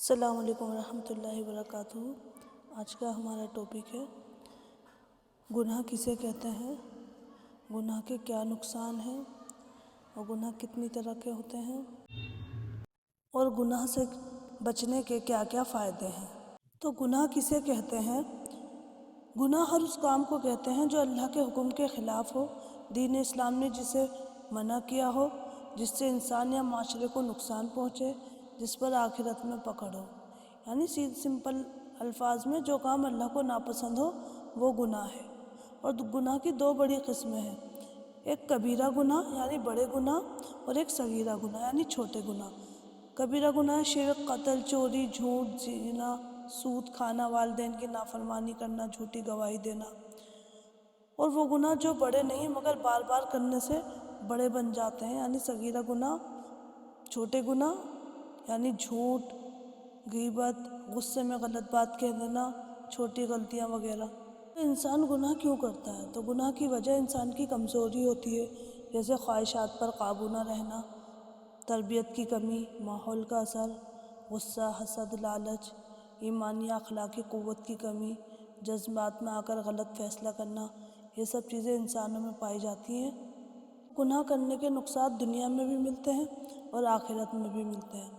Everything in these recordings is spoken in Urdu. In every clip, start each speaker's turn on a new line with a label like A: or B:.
A: السلام علیکم ورحمۃ اللہ وبرکاتہ۔ آج کا ہمارا ٹاپک ہے گناہ کسے کہتے ہیں، گناہ کے کیا نقصان ہیں اور گناہ کتنی طرح کے ہوتے ہیں اور گناہ سے بچنے کے کیا کیا فائدے ہیں۔ تو گناہ کسے کہتے ہیں؟ گناہ ہر اس کام کو کہتے ہیں جو اللہ کے حکم کے خلاف ہو، دین اسلام نے جسے منع کیا ہو، جس سے انسان یا معاشرے کو نقصان پہنچے، جس پر آخرت میں پکڑ ہو۔ یعنی سمپل الفاظ میں جو کام اللہ کو ناپسند ہو وہ گناہ ہے۔ اور گناہ کی دو بڑی قسمیں ہیں، ایک کبیرہ گناہ یعنی بڑے گناہ، اور ایک صغیرہ گناہ یعنی چھوٹے گناہ۔ کبیرہ گناہ شرک، قتل، چوری، جھوٹ، زنا، سود کھانا، والدین کی نافرمانی کرنا، جھوٹی گواہی دینا۔ اور وہ گناہ جو بڑے نہیں مگر بار بار کرنے سے بڑے بن جاتے ہیں، یعنی صغیرہ گناہ۔ چھوٹے گناہ یعنی جھوٹ، غیبت، غصے میں غلط بات کہہ دینا، چھوٹی غلطیاں وغیرہ۔ انسان گناہ کیوں کرتا ہے؟ تو گناہ کی وجہ انسان کی کمزوری ہوتی ہے، جیسے خواہشات پر قابو نہ رہنا، تربیت کی کمی، ماحول کا اثر، غصہ، حسد، لالچ، ایمانی یا اخلاقی قوت کی کمی، جذبات میں آ کر غلط فیصلہ کرنا، یہ سب چیزیں انسانوں میں پائی جاتی ہیں۔ گناہ کرنے کے نقصان دنیا میں بھی ملتے ہیں اور آخرت میں بھی ملتے ہیں۔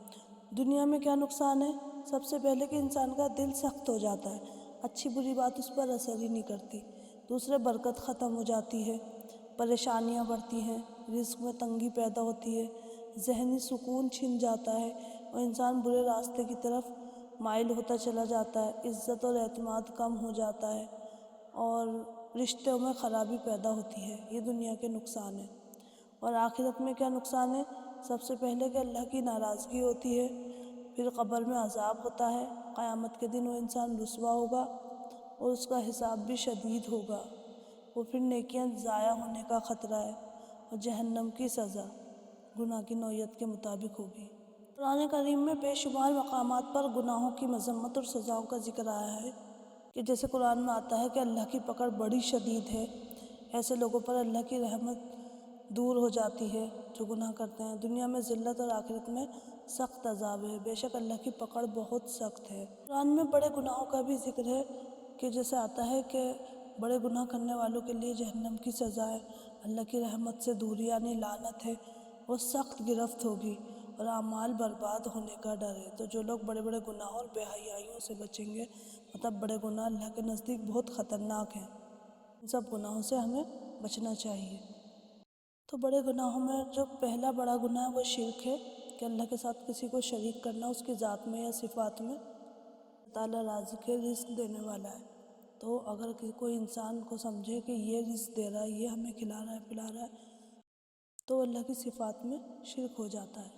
A: دنیا میں کیا نقصان ہے؟ سب سے پہلے کہ انسان کا دل سخت ہو جاتا ہے، اچھی بری بات اس پر اثر ہی نہیں کرتی۔ دوسرے، برکت ختم ہو جاتی ہے، پریشانیاں بڑھتی ہیں، رزق میں تنگی پیدا ہوتی ہے، ذہنی سکون چھن جاتا ہے اور انسان برے راستے کی طرف مائل ہوتا چلا جاتا ہے، عزت اور اعتماد کم ہو جاتا ہے اور رشتوں میں خرابی پیدا ہوتی ہے۔ یہ دنیا کے نقصان ہیں۔ اور آخرت میں کیا نقصان ہے؟ سب سے پہلے کہ اللہ کی ناراضگی ہوتی ہے، پھر قبر میں عذاب ہوتا ہے، قیامت کے دن وہ انسان رسوا ہوگا اور اس کا حساب بھی شدید ہوگا، وہ پھر نیکیاں ضائع ہونے کا خطرہ ہے اور جہنم کی سزا گناہ کی نوعیت کے مطابق ہوگی۔ قرآن کریم میں بے شمار مقامات پر گناہوں کی مذمت اور سزاؤں کا ذکر آیا ہے، کہ جیسے قرآن میں آتا ہے کہ اللہ کی پکڑ بڑی شدید ہے، ایسے لوگوں پر اللہ کی رحمت دور ہو جاتی ہے جو گناہ کرتے ہیں۔ دنیا میں ذلت اور آخرت میں سخت عذاب ہے، بے شک اللہ کی پکڑ بہت سخت ہے۔ قرآن میں بڑے گناہوں کا بھی ذکر ہے، کہ جیسے آتا ہے کہ بڑے گناہ کرنے والوں کے لیے جہنم کی سزا ہے، اللہ کی رحمت سے دوری یعنی لعنت ہے، وہ سخت گرفت ہوگی اور اعمال برباد ہونے کا ڈر ہے۔ تو جو لوگ بڑے بڑے گناہوں اور بے حیائیوں سے بچیں گے، مطلب بڑے گناہ اللہ کے نزدیک بہت خطرناک ہیں، ان سب گناہوں سے ہمیں بچنا چاہیے۔ تو بڑے گناہوں میں جو پہلا بڑا گناہ ہے وہ شرک ہے، کہ اللہ کے ساتھ کسی کو شریک کرنا اس کی ذات میں یا صفات میں۔ اللہ تعالیٰ رازق ہے، رزق دینے والا ہے، تو اگر کوئی انسان کو سمجھے کہ یہ رزق دے رہا ہے، یہ ہمیں کھلا رہا ہے پلا رہا ہے، تو اللہ کی صفات میں شرک ہو جاتا ہے۔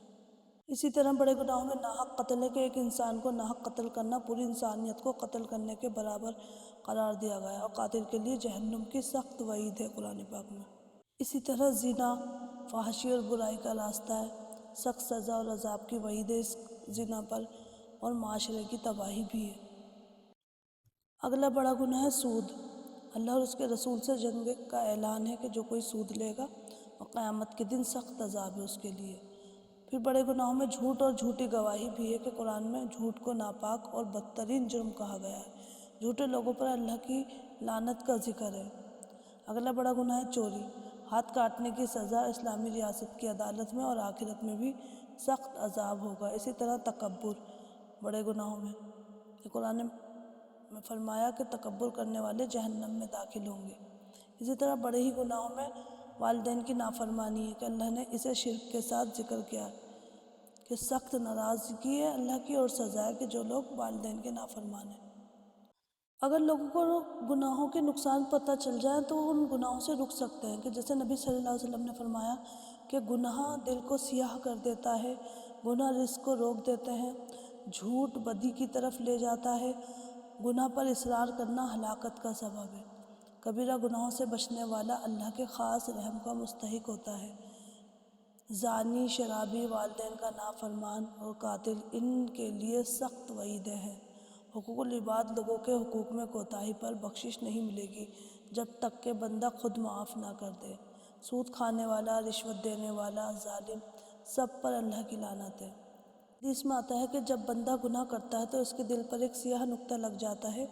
A: اسی طرح بڑے گناہوں میں ناحق قتل ہے، کہ ایک انسان کو ناحق قتل کرنا پوری انسانیت کو قتل کرنے کے برابر قرار دیا گیا ہے، اور قاتل کے لیے جہنم کی سخت وعید ہے قرآن پاک میں۔ اسی طرح زنا فحاشی اور برائی کا راستہ ہے، سخت سزا اور عذاب کی وعید ہے اس زنا پر، اور معاشرے کی تباہی بھی ہے۔ اگلا بڑا گناہ ہے سود۔ اللہ اور اس کے رسول سے جنگ کا اعلان ہے، کہ جو کوئی سود لے گا اور قیامت کے دن سخت عذاب ہے اس کے لیے۔ پھر بڑے گناہوں میں جھوٹ اور جھوٹی گواہی بھی ہے، کہ قرآن میں جھوٹ کو ناپاک اور بدترین جرم کہا گیا ہے، جھوٹے لوگوں پر اللہ کی لعنت کا ذکر ہے۔ اگلا بڑا گناہ ہے چوری۔ ہاتھ کاٹنے کی سزا اسلامی ریاست کی عدالت میں اور آخرت میں بھی سخت عذاب ہوگا۔ اسی طرح تکبر بڑے گناہوں میں، کہ قرآن میں فرمایا کہ تکبر کرنے والے جہنم میں داخل ہوں گے۔ اسی طرح بڑے ہی گناہوں میں والدین کی نافرمانی ہے، کہ اللہ نے اسے شرک کے ساتھ ذکر کیا ہے، کہ سخت ناراضگی ہے اللہ کی اور سزا ہے کہ جو لوگ والدین کے نافرمان ہیں۔ اگر لوگوں کو گناہوں کے نقصان پتہ چل جائیں تو وہ ان گناہوں سے رک سکتے ہیں، کہ جیسے نبی صلی اللہ علیہ وسلم نے فرمایا کہ گناہ دل کو سیاہ کر دیتا ہے، گناہ رزق کو روک دیتے ہیں، جھوٹ بدی کی طرف لے جاتا ہے، گناہ پر اصرار کرنا ہلاکت کا سبب ہے۔ کبیرہ گناہوں سے بچنے والا اللہ کے خاص رحم کا مستحق ہوتا ہے۔ زانی، شرابی، والدین کا نافرمان اور قاتل، ان کے لیے سخت وعیدیں ہیں۔ حقوق العباد، لوگوں کے حقوق میں کوتاہی پر بخشش نہیں ملے گی جب تک کہ بندہ خود معاف نہ کر دے۔ سود کھانے والا، رشوت دینے والا، ظالم، سب پر اللہ کی لعنت ہے۔ حدیث میں آتا ہے کہ جب بندہ گناہ کرتا ہے تو اس کے دل پر ایک سیاہ نقطہ لگ جاتا ہے،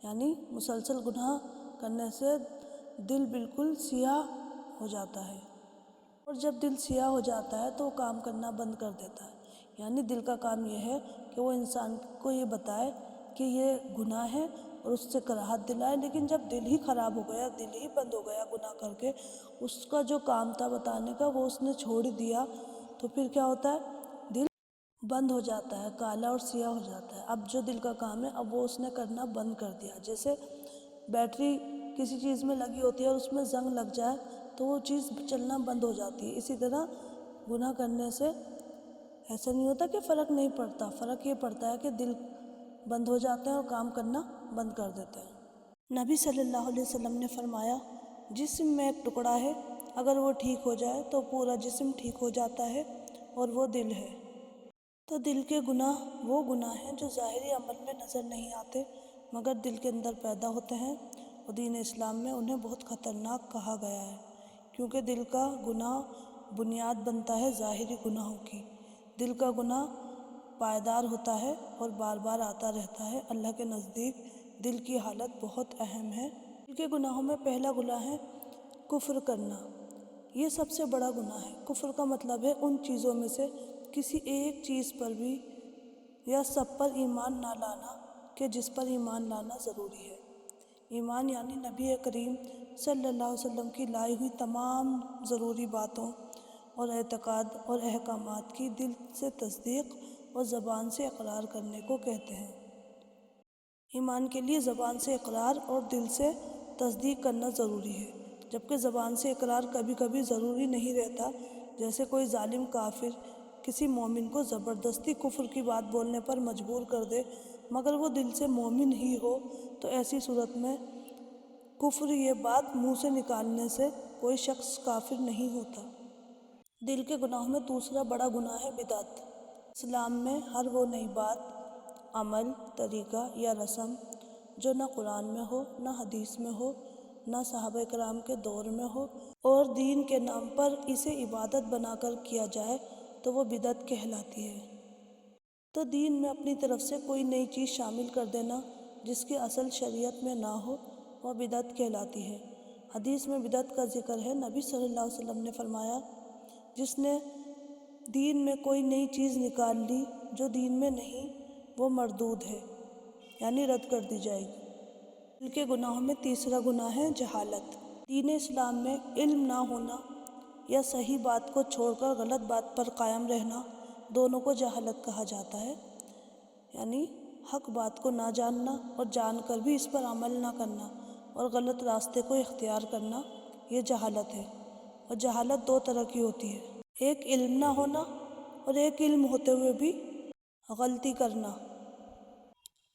A: یعنی مسلسل گناہ کرنے سے دل بالکل سیاہ ہو جاتا ہے، اور جب دل سیاہ ہو جاتا ہے تو وہ کام کرنا بند کر دیتا ہے۔ یعنی دل کا کام یہ ہے کہ وہ انسان کو یہ بتائے کہ یہ گناہ ہے اور اس سے کراہت دلائے، لیکن جب دل ہی خراب ہو گیا، دل ہی بند ہو گیا گناہ کر کے، اس کا جو کام تھا بتانے کا وہ اس نے چھوڑ دیا، تو پھر کیا ہوتا ہے؟ دل بند ہو جاتا ہے، کالا اور سیاہ ہو جاتا ہے۔ اب جو دل کا کام ہے اب وہ اس نے کرنا بند کر دیا۔ جیسے بیٹری کسی چیز میں لگی ہوتی ہے اور اس میں زنگ لگ جائے تو وہ چیز چلنا بند ہو جاتی ہے، اسی طرح گناہ کرنے سے ایسا نہیں ہوتا کہ فرق نہیں پڑتا، فرق یہ پڑتا ہے کہ دل بند ہو جاتے ہیں اور کام کرنا بند کر دیتے ہیں۔ نبی صلی اللہ علیہ وسلم نے فرمایا، جسم میں ایک ٹکڑا ہے، اگر وہ ٹھیک ہو جائے تو پورا جسم ٹھیک ہو جاتا ہے، اور وہ دل ہے۔ تو دل کے گناہ وہ گناہ ہیں جو ظاہری عمل میں نظر نہیں آتے مگر دل کے اندر پیدا ہوتے ہیں، اور دین اسلام میں انہیں بہت خطرناک کہا گیا ہے، کیونکہ دل کا گناہ بنیاد بنتا ہے ظاہری گناہوں کی۔ دل کا گناہ پائیدار ہوتا ہے اور بار بار آتا رہتا ہے۔ اللہ کے نزدیک دل کی حالت بہت اہم ہے۔ دل کے گناہوں میں پہلا گناہ ہے کفر کرنا۔ یہ سب سے بڑا گناہ ہے۔ کفر کا مطلب ہے ان چیزوں میں سے کسی ایک چیز پر بھی یا سب پر ایمان نہ لانا کہ جس پر ایمان لانا ضروری ہے۔ ایمان یعنی نبی کریم صلی اللہ علیہ وسلم کی لائی ہوئی تمام ضروری باتوں اور اعتقاد اور احکامات کی دل سے تصدیق اور زبان سے اقرار کرنے کو کہتے ہیں۔ ایمان کے لیے زبان سے اقرار اور دل سے تصدیق کرنا ضروری ہے، جبکہ زبان سے اقرار کبھی کبھی ضروری نہیں رہتا۔ جیسے کوئی ظالم کافر کسی مومن کو زبردستی کفر کی بات بولنے پر مجبور کر دے مگر وہ دل سے مومن ہی ہو، تو ایسی صورت میں کفر یہ بات منہ سے نکالنے سے کوئی شخص کافر نہیں ہوتا۔ دل کے گناہوں میں دوسرا بڑا گناہ ہے بدعت۔ اسلام میں ہر وہ نئی بات، عمل، طریقہ یا رسم جو نہ قرآن میں ہو، نہ حدیث میں ہو، نہ صحابہ کرام کے دور میں ہو، اور دین کے نام پر اسے عبادت بنا کر کیا جائے تو وہ بدعت کہلاتی ہے۔ تو دین میں اپنی طرف سے کوئی نئی چیز شامل کر دینا جس کی اصل شریعت میں نہ ہو، وہ بدعت کہلاتی ہے۔ حدیث میں بدعت کا ذکر ہے۔ نبی صلی اللہ علیہ وسلم نے فرمایا، جس نے دین میں کوئی نئی چیز نکال لی جو دین میں نہیں، وہ مردود ہے، یعنی رد کر دی جائے گی۔ دل کے گناہوں میں تیسرا گناہ ہے جہالت۔ دین اسلام میں علم نہ ہونا یا صحیح بات کو چھوڑ کر غلط بات پر قائم رہنا، دونوں کو جہالت کہا جاتا ہے۔ یعنی حق بات کو نہ جاننا اور جان کر بھی اس پر عمل نہ کرنا اور غلط راستے کو اختیار کرنا، یہ جہالت ہے۔ اور جہالت دو طرح کی ہوتی ہے، ایک علم نہ ہونا اور ایک علم ہوتے ہوئے بھی غلطی کرنا۔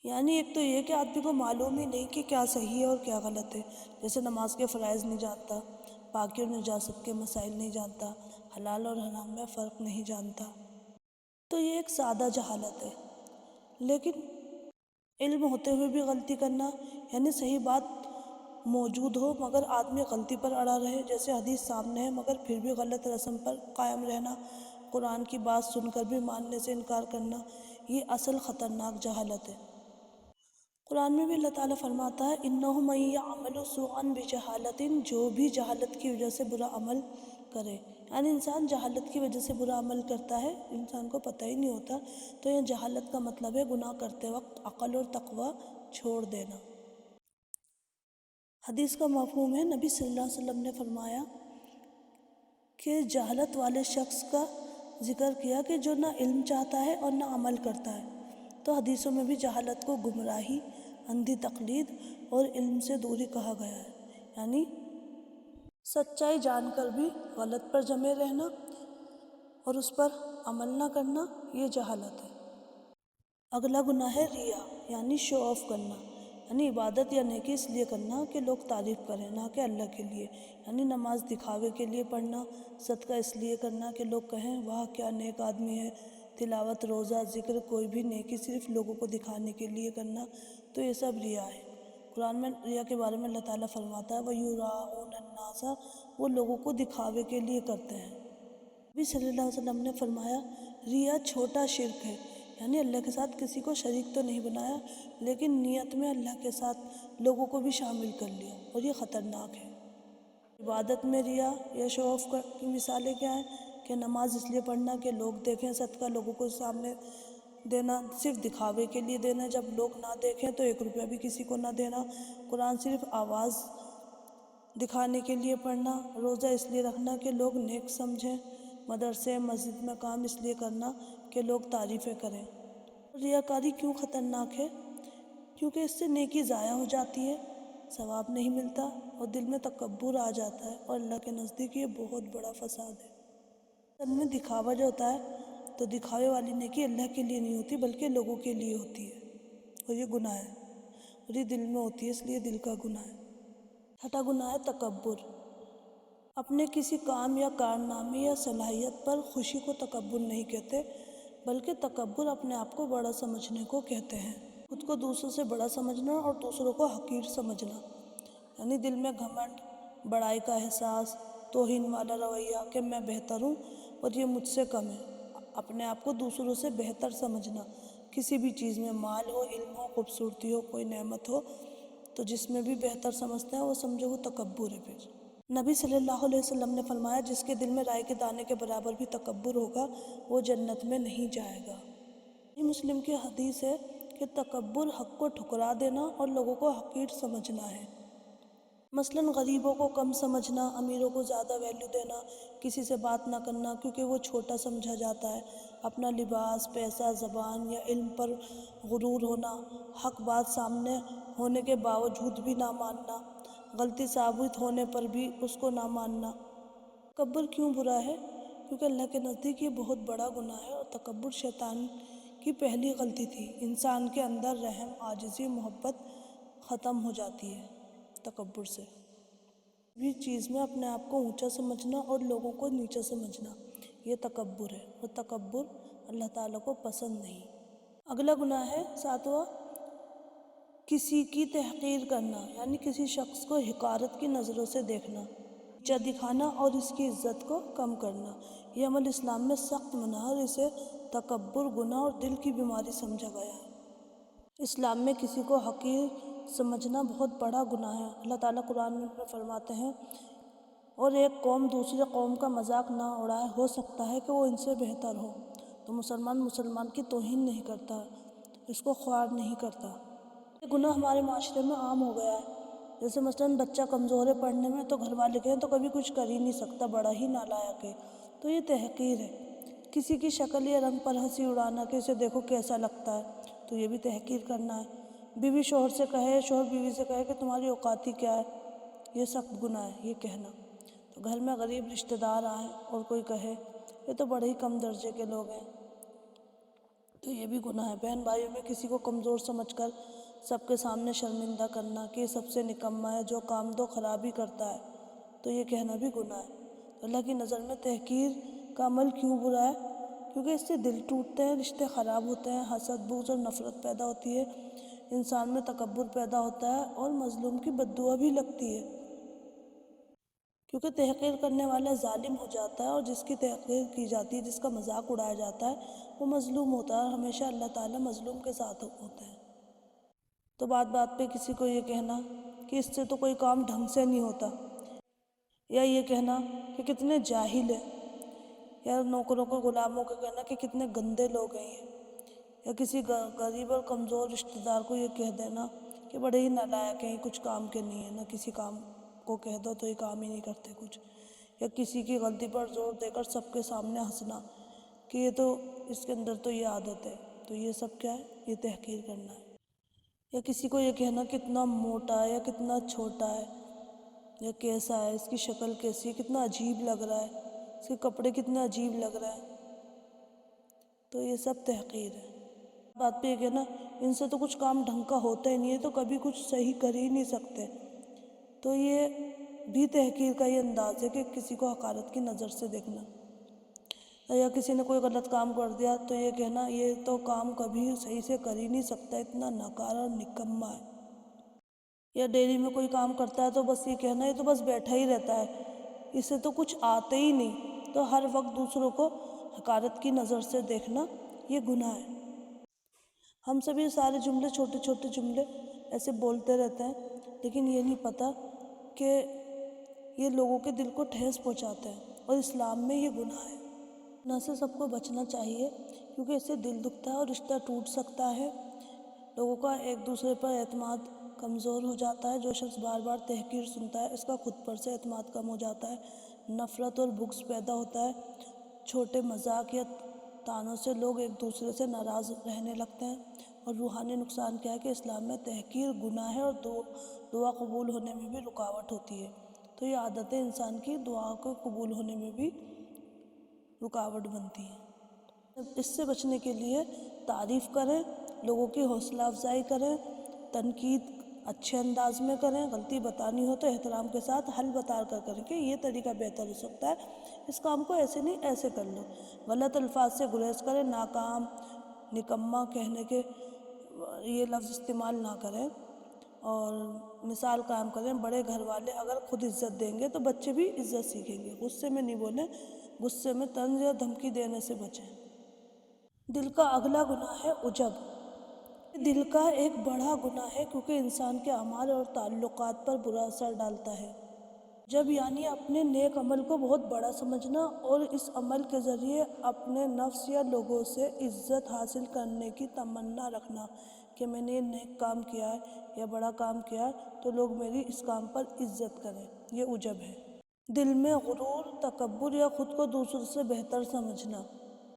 A: یعنی ایک تو یہ کہ آدمی کو معلوم ہی نہیں کہ کیا صحیح ہے اور کیا غلط ہے، جیسے نماز کے فرائض نہیں جانتا، پاکی اور نجاست کے مسائل نہیں جانتا، حلال اور حرام میں فرق نہیں جانتا، تو یہ ایک سادہ جہالت ہے۔ لیکن علم ہوتے ہوئے بھی غلطی کرنا، یعنی صحیح بات موجود ہو مگر آدمی غلطی پر اڑا رہے، جیسے حدیث سامنے ہے مگر پھر بھی غلط رسم پر قائم رہنا، قرآن کی بات سن کر بھی ماننے سے انکار کرنا، یہ اصل خطرناک جہالت ہے۔ قرآن میں بھی اللہ تعالیٰ فرماتا ہے، اِنَّهُ مَن يَعْمَلُ سُوءًا بِجَهَالَةٍ، جو بھی جہالت کی وجہ سے برا عمل کرے، یعنی انسان جہالت کی وجہ سے برا عمل کرتا ہے، انسان کو پتہ ہی نہیں ہوتا، تو یہ جہالت کا مطلب ہے گناہ کرتے وقت عقل اور تقوی چھوڑ دینا۔ حدیث کا مفہوم ہے، نبی صلی اللہ علیہ وسلم نے فرمایا کہ جہالت والے شخص کا ذکر کیا کہ جو نہ علم چاہتا ہے اور نہ عمل کرتا ہے۔ تو حدیثوں میں بھی جہالت کو گمراہی، اندھی تقلید اور علم سے دوری کہا گیا ہے، یعنی سچائی جان کر بھی غلط پر جمے رہنا اور اس پر عمل نہ کرنا، یہ جہالت ہے۔ اگلا گناہ ہے ریا، یعنی شو آف کرنا، یعنی عبادت یا نیکی اس لیے کرنا کہ لوگ تعریف کریں، نہ کہ اللہ کے لیے، یعنی نماز دکھاوے کے لیے پڑھنا، صدقہ اس لیے کرنا کہ لوگ کہیں واہ کیا نیک آدمی ہے، تلاوت، روزہ، ذکر، کوئی بھی نیکی صرف لوگوں کو دکھانے کے لیے کرنا، تو یہ سب ریا ہے۔ قرآن میں ریا کے بارے میں اللہ تعالیٰ فرماتا ہے، وَيُرَاءُونَ النَّاسَ، وہ لوگوں کو دکھاوے کے لیے کرتے ہیں۔ نبی صلی اللہ علیہ وسلم نے فرمایا، ریا چھوٹا شرک ہے، یعنی اللہ کے ساتھ کسی کو شریک تو نہیں بنایا لیکن نیت میں اللہ کے ساتھ لوگوں کو بھی شامل کر لیا، اور یہ خطرناک ہے۔ عبادت میں ریا یا شو آف کی مثالیں کیا ہیں کہ نماز اس لیے پڑھنا کہ لوگ دیکھیں، صدقہ لوگوں کو سامنے دینا صرف دکھاوے کے لیے دینا، جب لوگ نہ دیکھیں تو 1 روپیہ بھی کسی کو نہ دینا، قرآن صرف آواز دکھانے کے لیے پڑھنا، روزہ اس لیے رکھنا کہ لوگ نیک سمجھیں، مدرسے مسجد میں کام اس لیے کرنا کہ لوگ تعریفیں کریں۔ ریاکاری کیوں خطرناک ہے؟ کیونکہ اس سے نیکی ضائع ہو جاتی ہے، ثواب نہیں ملتا اور دل میں تکبر آ جاتا ہے، اور اللہ کے نزدیک یہ بہت بڑا فساد ہے۔ اصل میں دکھاوا جو ہوتا ہے تو دکھاوے والی نیکی اللہ کے لیے نہیں ہوتی بلکہ لوگوں کے لیے ہوتی ہے، اور یہ گناہ ہے، اور یہ دل میں ہوتی ہے، اس لیے دل کا گناہ ہے۔ چھٹا گناہ ہے تکبر۔ اپنے کسی کام یا کارنامے یا صلاحیت پر خوشی کو تکبر نہیں کہتے، بلکہ تکبر اپنے آپ کو بڑا سمجھنے کو کہتے ہیں، خود کو دوسروں سے بڑا سمجھنا اور دوسروں کو حقیر سمجھنا، یعنی دل میں گھمنڈ، بڑائی کا احساس، توہین والا رویہ کہ میں بہتر ہوں اور یہ مجھ سے کم ہے، اپنے آپ کو دوسروں سے بہتر سمجھنا، کسی بھی چیز میں مال ہو، علم ہو، خوبصورتی ہو، کوئی نعمت ہو تو جس میں بھی بہتر سمجھتا ہے وہ سمجھو وہ تکبر ہے۔ پھر نبی صلی اللہ علیہ وسلم نے فرمایا جس کے دل میں رائے کے دانے کے برابر بھی تکبر ہوگا وہ جنت میں نہیں جائے گا۔ یہ مسلم کی حدیث ہے کہ تکبر حق کو ٹھکرا دینا اور لوگوں کو حقیر سمجھنا ہے، مثلاً غریبوں کو کم سمجھنا، امیروں کو زیادہ ویلیو دینا، کسی سے بات نہ کرنا کیونکہ وہ چھوٹا سمجھا جاتا ہے، اپنا لباس، پیسہ، زبان یا علم پر غرور ہونا، حق بات سامنے ہونے کے باوجود بھی نہ ماننا، غلطی ثابت ہونے پر بھی اس کو نہ ماننا۔ تکبر کیوں برا ہے؟ کیونکہ اللہ کے نزدیک یہ بہت بڑا گناہ ہے، اور تکبر شیطان کی پہلی غلطی تھی۔ انسان کے اندر رحم، عاجزی، محبت ختم ہو جاتی ہے تکبر سے۔ بھی چیز میں اپنے آپ کو اونچا سمجھنا اور لوگوں کو نیچا سمجھنا، یہ تکبر ہے، اور تکبر اللہ تعالیٰ کو پسند نہیں۔ اگلا گناہ ہے 7واں، کسی کی تحقیر کرنا، یعنی کسی شخص کو حقارت کی نظروں سے دیکھنا، نیچا دکھانا اور اس کی عزت کو کم کرنا۔ یہ عمل اسلام میں سخت منع ہے اور اسے تکبر، گناہ اور دل کی بیماری سمجھا گیا ہے۔ اسلام میں کسی کو حقیر سمجھنا بہت بڑا گناہ ہے۔ اللہ تعالیٰ قرآن میں فرماتے ہیں اور ایک قوم دوسرے قوم کا مذاق نہ اڑائے، ہو سکتا ہے کہ وہ ان سے بہتر ہو، تو مسلمان کی توہین نہیں کرتا، اس کو خوار نہیں کرتا۔ یہ گناہ ہمارے معاشرے میں عام ہو گیا ہے، جیسے مثلاً بچہ کمزور ہے پڑھنے میں تو گھر والے کہیں تو کبھی کچھ کر ہی نہیں سکتا، بڑا ہی نالائق ہے، تو یہ تحقیر ہے۔ کسی کی شکل یا رنگ پر ہنسی اڑانا کہ اسے دیکھو کیسا لگتا ہے، تو یہ بھی تحقیر کرنا ہے۔ بیوی شوہر سے کہے، شوہر بیوی سے کہے کہ تمہاری اوقات ہی کیا ہے، یہ سخت گناہ ہے یہ کہنا۔ تو گھر میں غریب رشتہ دار آئیں اور کوئی کہے یہ تو بڑے ہی کم درجے کے لوگ ہیں، تو یہ بھی گناہ ہے۔ بہن بھائیوں میں کسی کو کمزور سمجھ کر سب کے سامنے شرمندہ کرنا کہ یہ سب سے نکما ہے، جو کام دو خراب ہی کرتا ہے، تو یہ کہنا بھی گناہ ہے۔ اللہ کی نظر میں تحقیر کا عمل کیوں برا ہے؟ کیونکہ اس سے دل ٹوٹتے ہیں، رشتے خراب ہوتے ہیں، حسد، بغض اور نفرت پیدا ہوتی ہے، انسان میں تکبر پیدا ہوتا ہے اور مظلوم کی بد دعا بھی لگتی ہے، کیونکہ تحقیر کرنے والا ظالم ہو جاتا ہے، اور جس کی تحقیر کی جاتی ہے، جس کا مذاق اڑایا جاتا ہے، وہ مظلوم ہوتا ہے، اور ہمیشہ اللہ تعالیٰ مظلوم کے ساتھ ہوتا ہے۔ تو بات بات پہ کسی کو یہ کہنا کہ اس سے تو کوئی کام ڈھنگ سے نہیں ہوتا، یا یہ کہنا کہ کتنے جاہل ہیں، یا نوکروں کو غلاموں کو کہنا کہ کتنے گندے لوگ ہیں یہ، یا کسی غریب اور کمزور رشتہ دار کو یہ کہہ دینا کہ بڑے ہی نالائق ہیں، کچھ کام کے نہیں ہیں، نہ کسی کام کو کہہ دو تو یہ کام ہی نہیں کرتے کچھ، یا کسی کی غلطی پر زور دے کر سب کے سامنے ہنسنا کہ یہ تو اس کے اندر تو یہ عادت ہے، تو یہ سب کیا ہے؟ یہ تحقیر کرنا ہے۔ یا کسی کو یہ کہنا کتنا موٹا ہے، یا کتنا چھوٹا ہے، یا کیسا ہے، اس کی شکل کیسی ہے، کتنا عجیب لگ رہا ہے، اس کے کپڑے کتنے عجیب لگ رہے ہیں، تو یہ سب تحقیر ہے۔ بات پہ یہ کہنا ان سے تو کچھ کام ڈھنگ کا ہوتا ہی نہیں ہے، تو کبھی کچھ صحیح کر ہی نہیں سکتے، تو یہ بھی تحقیر کا یہ انداز ہے کہ کسی کو حقارت کی نظر سے دیکھنا۔ یا کسی نے کوئی غلط کام کر دیا تو یہ کہنا یہ تو کام کبھی صحیح سے کر ہی نہیں سکتا، اتنا ناکارہ اور نکما ہے۔ یا ڈیری میں کوئی کام کرتا ہے تو بس یہ کہنا یہ تو بس بیٹھا ہی رہتا ہے، اسے تو کچھ آتے ہی نہیں، تو ہر وقت دوسروں کو حقارت کی نظر سے دیکھنا یہ گناہ ہے۔ ہم سب یہ سارے جملے چھوٹے چھوٹے جملے ایسے بولتے رہتے ہیں، لیکن یہ نہیں پتہ کہ یہ لوگوں کے دل کو ٹھیس پہنچاتے ہیں، اور اسلام میں یہ گناہ ہے۔ گناہ سے سب کو بچنا چاہیے، کیونکہ اس سے دل دکھتا ہے اور رشتہ ٹوٹ سکتا ہے، لوگوں کا ایک دوسرے پر اعتماد کمزور ہو جاتا ہے۔ جو شخص بار بار تحقیر سنتا ہے، اس کا خود پر سے اعتماد کم ہو جاتا ہے، نفرت اور بغض پیدا ہوتا ہے، چھوٹے مذاق یا طعنوں سے لوگ ایک دوسرے سے ناراض رہنے لگتے ہیں۔ اور روحانی نقصان کیا ہے کہ اسلام میں تحقیر گناہ ہے اور دعا قبول ہونے میں بھی رکاوٹ ہوتی ہے، تو یہ عادتیں انسان کی دعا کو قبول ہونے میں بھی رکاوٹ بنتی ہیں۔ اس سے بچنے کے لیے تعریف کریں، لوگوں کی حوصلہ افزائی کریں، تنقید اچھے انداز میں کریں، غلطی بتانی ہو تو احترام کے ساتھ حل بتا کر کریں کہ یہ طریقہ بہتر ہو سکتا ہے، اس کام کو ایسے نہیں ایسے کر لو۔ غلط الفاظ سے گریز کریں، ناکام، نکما کہنے کے یہ لفظ استعمال نہ کریں، اور مثال قائم کریں۔ بڑے گھر والے اگر خود عزت دیں گے تو بچے بھی عزت سیکھیں گے۔ غصے میں نہیں بولیں، غصے میں طنز یا دھمکی دینے سے بچیں۔ دل کا اگلا گناہ ہے عجب۔ دل کا ایک بڑا گناہ ہے کیونکہ انسان کے اعمال اور تعلقات پر برا اثر ڈالتا ہے۔ جب یعنی اپنے نیک عمل کو بہت بڑا سمجھنا اور اس عمل کے ذریعے اپنے نفس یا لوگوں سے عزت حاصل کرنے کی تمنا رکھنا کہ میں نے یہ نیک کام کیا ہے یا بڑا کام کیا ہے تو لوگ میری اس کام پر عزت کریں، یہ عجب ہے۔ دل میں غرور، تکبر یا خود کو دوسروں سے بہتر سمجھنا۔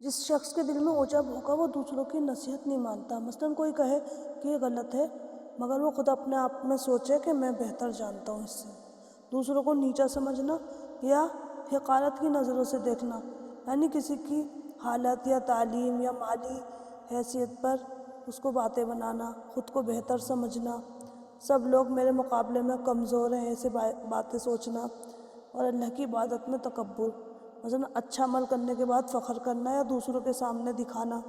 A: جس شخص کے دل میں عجب ہوگا وہ دوسروں کی نصیحت نہیں مانتا۔ مثلاً کوئی کہے کہ یہ غلط ہے، مگر وہ خود اپنے آپ میں سوچے کہ میں بہتر جانتا ہوں اس سے۔ دوسروں کو نیچا سمجھنا یا حقارت کی نظروں سے دیکھنا، یعنی کسی کی حالت یا تعلیم یا مالی حیثیت پر اس کو باتیں بنانا، خود کو بہتر سمجھنا، سب لوگ میرے مقابلے میں کمزور ہیں، ایسے باتیں سوچنا، اور اللہ کی عبادت میں تکبر، مثلا اچھا عمل کرنے کے بعد فخر کرنا یا دوسروں کے سامنے دکھانا۔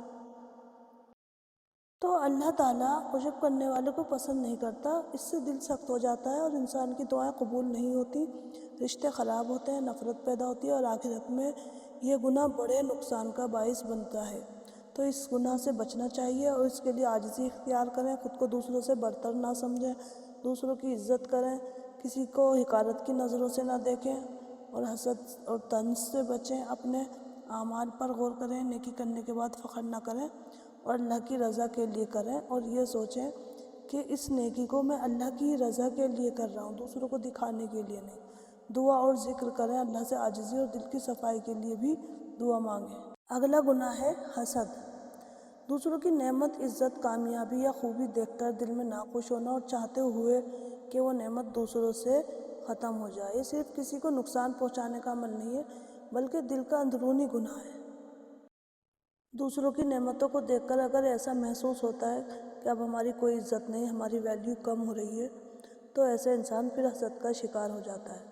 A: تو اللہ تعالیٰ عجب کرنے والے کو پسند نہیں کرتا، اس سے دل سخت ہو جاتا ہے اور انسان کی دعائیں قبول نہیں ہوتی، رشتے خراب ہوتے ہیں، نفرت پیدا ہوتی ہے، اور آخرت میں یہ گناہ بڑے نقصان کا باعث بنتا ہے۔ تو اس گناہ سے بچنا چاہیے اور اس کے لیے عاجزی اختیار کریں، خود کو دوسروں سے برتر نہ سمجھیں، دوسروں کی عزت کریں، کسی کو حقارت کی نظروں سے نہ دیکھیں، اور حسد اور طنز سے بچیں، اپنے اعمال پر غور کریں، نیکی کرنے کے بعد فخر نہ کریں اور اللہ کی رضا کے لیے کریں، اور یہ سوچیں کہ اس نیکی کو میں اللہ کی رضا کے لیے کر رہا ہوں، دوسروں کو دکھانے کے لیے نہیں۔ دعا اور ذکر کریں، اللہ سے عاجزی اور دل کی صفائی کے لیے بھی دعا مانگیں۔ اگلا گناہ ہے حسد۔ دوسروں کی نعمت، عزت، کامیابی یا خوبی دیکھ کر دل میں ناخوش ہونا اور چاہتے ہوئے کہ وہ نعمت دوسروں سے ختم ہو جائے، یہ صرف کسی کو نقصان پہنچانے کا عمل نہیں ہے بلکہ دل کا اندرونی گناہ ہے۔ دوسروں کی نعمتوں کو دیکھ کر اگر ایسا محسوس ہوتا ہے کہ اب ہماری کوئی عزت نہیں، ہماری ویلیو کم ہو رہی ہے، تو ایسے انسان پھر حسد کا شکار ہو جاتا ہے۔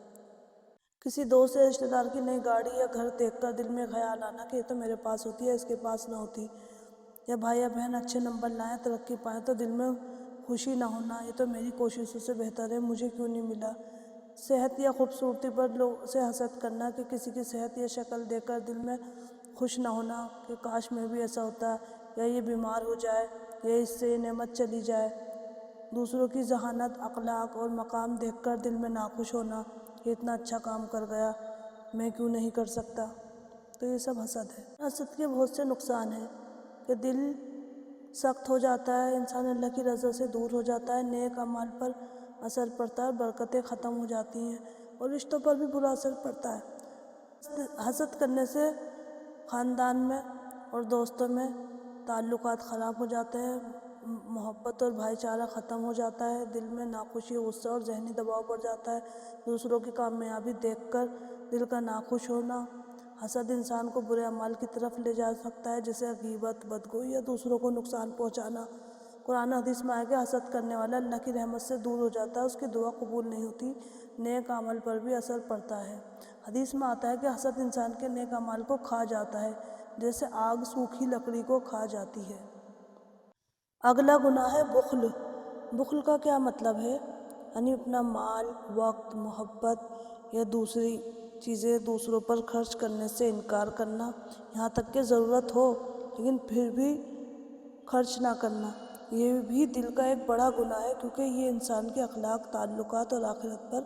A: کسی دوست یا رشتہ دار کی نئی گاڑی یا گھر دیکھ کر دل میں خیال آنا کہ یہ تو میرے پاس ہوتی ہے، اس کے پاس نہ ہوتی، یا بھائی یا بہن اچھے نمبر لائیں، ترقی پائیں تو دل میں خوشی نہ ہونا، یہ تو میری کوششوں سے بہتر ہے، مجھے کیوں نہیں ملا۔ صحت یا خوبصورتی پر لوگ سے حسد کرنا کہ کسی کی صحت یا شکل دیکھ کر دل میں خوش نہ ہونا کہ کاش میں بھی ایسا ہوتا، یا یہ بیمار ہو جائے، یا اس سے یہ نعمت چلی جائے۔ دوسروں کی ذہانت، اخلاق اور مقام دیکھ کر دل میں ناخوش ہونا، یہ اتنا اچھا کام کر گیا، میں کیوں نہیں کر سکتا، تو یہ سب حسد ہے۔ حسد کے بہت سے نقصان ہیں کہ دل سخت ہو جاتا ہے، انسان اللہ کی رضا سے دور ہو جاتا ہے، نیک اعمال پر اثر پڑتا ہے، برکتیں ختم ہو جاتی ہیں اور رشتوں پر بھی برا اثر پڑتا ہے۔ حسد کرنے سے خاندان میں اور دوستوں میں تعلقات خراب ہو جاتے ہیں، محبت اور بھائی چارہ ختم ہو جاتا ہے، دل میں ناخوشی، غصہ اور ذہنی دباؤ بڑھ جاتا ہے، دوسروں کی کامیابی دیکھ کر دل کا ناخوش ہونا۔ حسد انسان کو برے اعمال کی طرف لے جا سکتا ہے، جیسے غیبت، بدگوئی یا دوسروں کو نقصان پہنچانا۔ قرآن حدیث میں آیا کہ حسد کرنے والا اللہ کی رحمت سے دور ہو جاتا ہے، اس کی دعا قبول نہیں ہوتی، نیک عمل پر بھی اثر پڑتا ہے۔ حدیث میں آتا ہے کہ حسد انسان کے نیک اعمال کو کھا جاتا ہے، جیسے آگ سوکھی لکڑی کو کھا جاتی ہے۔ اگلا گناہ ہے بخل۔ بخل کا کیا مطلب ہے؟ یعنی اپنا مال، وقت، محبت یا دوسری چیزیں دوسروں پر خرچ کرنے سے انکار کرنا، یہاں تک کہ ضرورت ہو لیکن پھر بھی خرچ نہ کرنا، یہ بھی دل کا ایک بڑا گناہ ہے، کیونکہ یہ انسان کے اخلاق، تعلقات اور آخرت پر